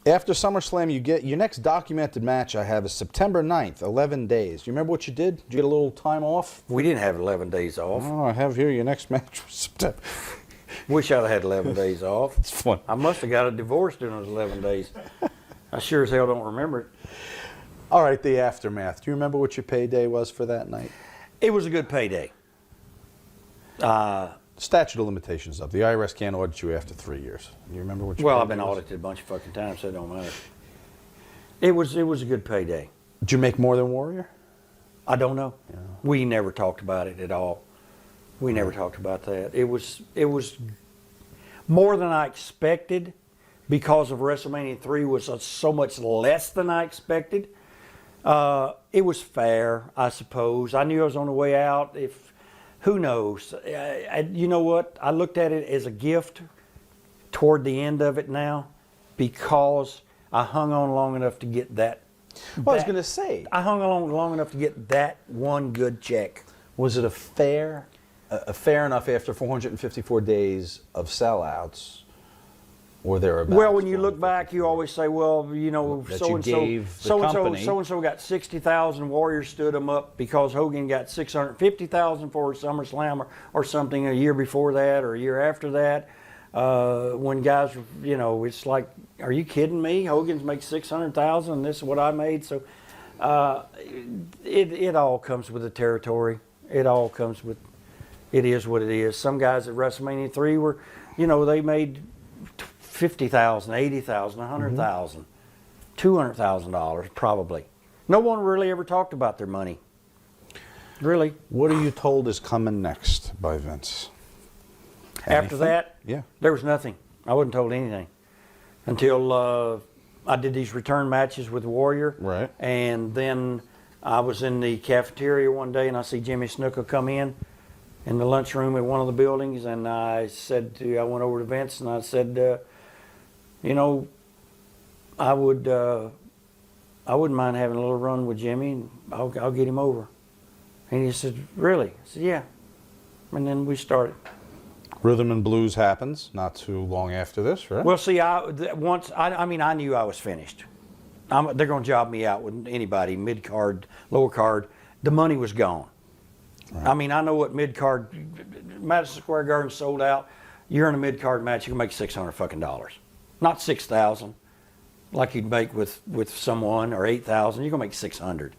After SummerSlam, you get your next documented match I have is September 9th, 11 days. Do you remember what you did? Did you get a little time off? We didn't have 11 days off. Oh, I have here your next match was September. Wish I'd had 11 days off. It's fun. I must have got a divorce during those 11 days. I sure as hell don't remember it. All right, the aftermath. Do you remember what your payday was for that night? It was a good payday. Statute of limitations up. The IRS can't audit you after 3 years. You remember what your Well, payday I've been was? audited a bunch of fucking times, so it don't matter. It was a good payday. Did you make more than Warrior? I don't know. Yeah. We never talked about it at all. We never talked about that. It was more than I expected because of WrestleMania 3 was so much less than I expected. It was fair, I suppose. I knew I was on the way out. Who knows? You know what? I looked at it as a gift toward the end of it now because I hung on long enough to get that. Well, I was going to say. I hung on long enough to get that one good check. Was it a fair enough after 454 days of sellouts? Or thereabouts? Well, when you look back, you always say, well, you know, That so you and gave so, the so company. and so got 60,000. Warriors stood them up because Hogan got 650,000 for SummerSlam or something a year before that or a year after that. When guys, you know, it's like, are you kidding me? Hogan's makes 600,000. And this is what I made. So it all comes with the territory. It all comes with. It is what it is. Some guys at WrestleMania 3 were, you know, they made 50,000, 80,000, 100,000, $200,000 probably. No one really ever talked about their money. Really. What are you told is coming next by Vince? After Anything? that, Yeah. there was nothing. I wasn't told anything until I did these return matches with Warrior. Right. And then I was in the cafeteria one day and I see Jimmy Snuka come in the lunchroom at one of the buildings, and I went over to Vince and I said, you know, I wouldn't mind having a little run with Jimmy, and I'll get him over. And he said, really? I said, yeah. And then we started. Rhythm and Blues happens not too long after this, right? Well, see, I knew I was finished. They're going to job me out with anybody, mid-card, lower card. The money was gone. Right. I mean, I know what mid-card, Madison Square Garden sold out. You're in a mid-card match, you can make $600 fucking dollars. Not 6,000 like you'd make with someone, or 8,000. You're going to make 600,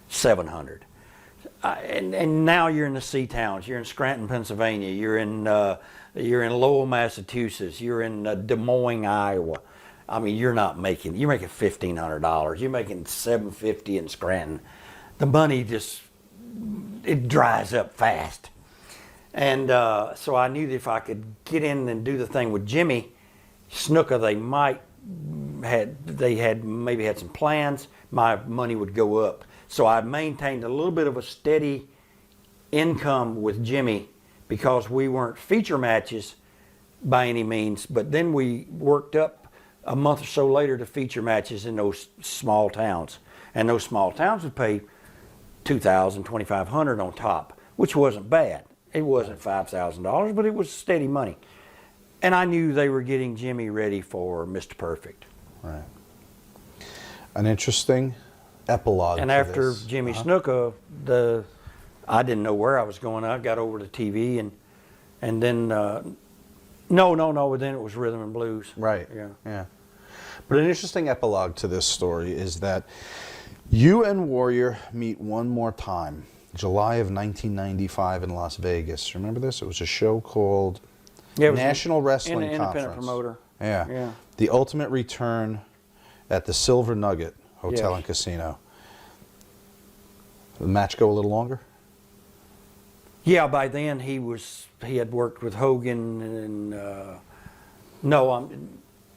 700. And now you're in the sea towns. You're in Scranton, Pennsylvania. You're in Lowell, Massachusetts. You're in Des Moines, Iowa. I mean, you're making $1,500. You're making $750 in Scranton. The money it dries up fast. And so I knew that if I could get in and do the thing with Jimmy Snuka, they maybe had some plans. My money would go up. So I maintained a little bit of a steady income with Jimmy because we weren't feature matches by any means. But then we worked up a month or so later to feature matches in those small towns. And those small towns would pay $2,000, $2,500 on top, which wasn't bad. It wasn't $5,000, but it was steady money. And I knew they were getting Jimmy ready for Mr. Perfect. Right. An interesting epilogue. And to after this. Jimmy Snuka, I didn't know where I was going. I got over to TV and then no, then it was Rhythm and Blues. Right. Yeah. But an interesting epilogue to this story is that you and Warrior meet one more time, July of 1995 in Las Vegas. Remember this? It was a show called National Wrestling Conference. Independent promoter. Yeah. The Ultimate Return at the Silver Nugget Hotel and Casino. Did the match go a little longer? Yeah, by then he had worked with Hogan and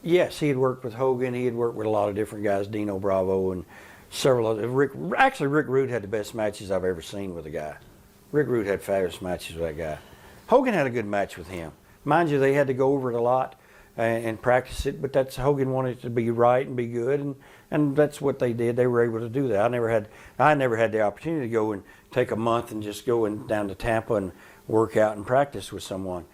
yes, he had worked with Hogan. He had worked with a lot of different guys, Dino Bravo and several other. Rick Rude had the best matches I've ever seen with a guy. Rick Rude had fabulous matches with that guy. Hogan had a good match with him. Mind you, they had to go over it a lot and practice it, but Hogan wanted it to be right and be good, and that's what they did. They were able to do that. I never had the opportunity to go and take a month and just go down to Tampa and work out and practice with someone.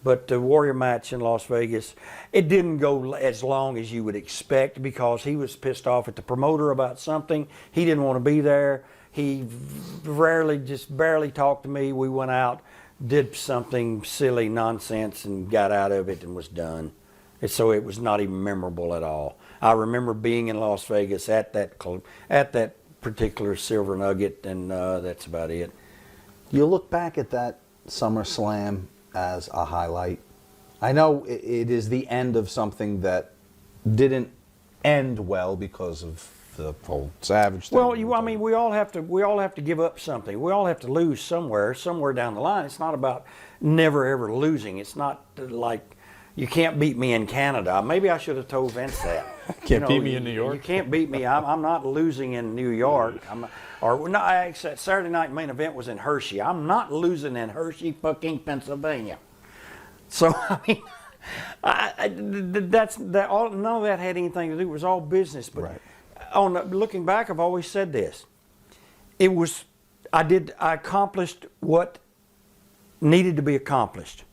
But the Warrior match in Las Vegas, it didn't go as long as you would expect because he was pissed off at the promoter about something. He didn't want to be there. He just barely talked to me. We went out, did something silly nonsense, and got out of it and was done. And so it was not even memorable at all. I remember being in Las Vegas at that particular Silver Nugget, and that's about it. You look back at that SummerSlam as a highlight. I know it is the end of something that didn't end well because of the whole Savage thing. Well, I mean, we all have to give up something. We all have to lose somewhere down the line. It's not about never ever losing. It's not like you can't beat me in Canada. Maybe I should have told Vince that. Can't beat me in New York. You can't beat me. I'm not losing in New York. Actually, that Saturday night main event was in Hershey. I'm not losing in Hershey, fucking Pennsylvania. So I mean, none of that had anything to do. It was all business. But right. Looking back, I've always said this. I accomplished what needed to be accomplished.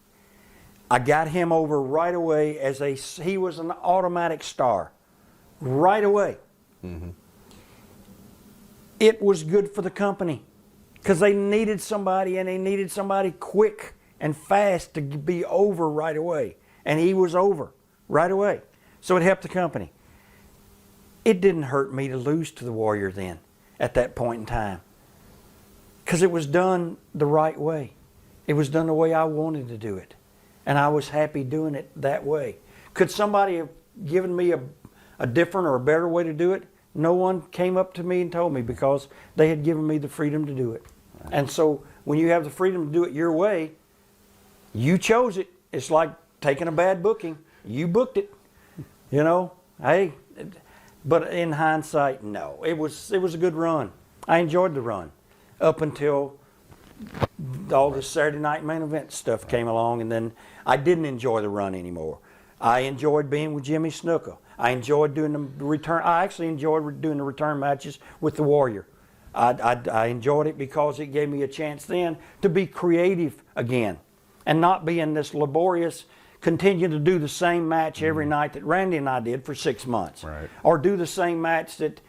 I got him over right away he was an automatic star. Right away. Mm-hmm. It was good for the company because they needed somebody, and they needed somebody quick and fast to be over right away. And he was over right away. So it helped the company. It didn't hurt me to lose to the Warrior then, at that point in time, because it was done the right way. It was done the way I wanted to do it. And I was happy doing it that way. Could somebody have given me a different or a better way to do it? No one came up to me and told me because they had given me the freedom to do it. Right. And so when you have the freedom to do it your way, you chose it. It's like taking a bad booking. You booked it. You know, hey, but in hindsight, no. It was a good run. I enjoyed the run up until all the Saturday night main event stuff came along, and then I didn't enjoy the run anymore. I enjoyed being with Jimmy Snuka. I enjoyed doing the return. I actually enjoyed doing the return matches with the Warrior. I enjoyed it because it gave me a chance then to be creative again and not be in this laborious, continue to do the same match every night that Randy and I did for 6 months. Right. Or do the same match that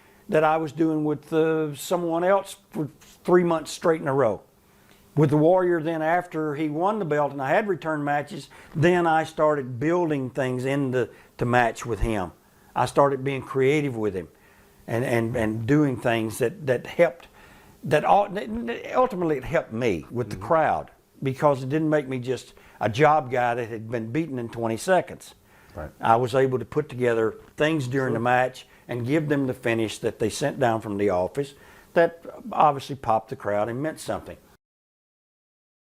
I was doing with someone else for 3 months straight in a row. With the Warrior, then after he won the belt and I had return matches, then I started building things into match with him. I started being creative with him and doing things that helped, ultimately it helped me with the crowd because it didn't make me just a job guy that had been beaten in 20 seconds. Right. I was able to put together things during the match and give them the finish that they sent down from the office that obviously popped the crowd and meant something.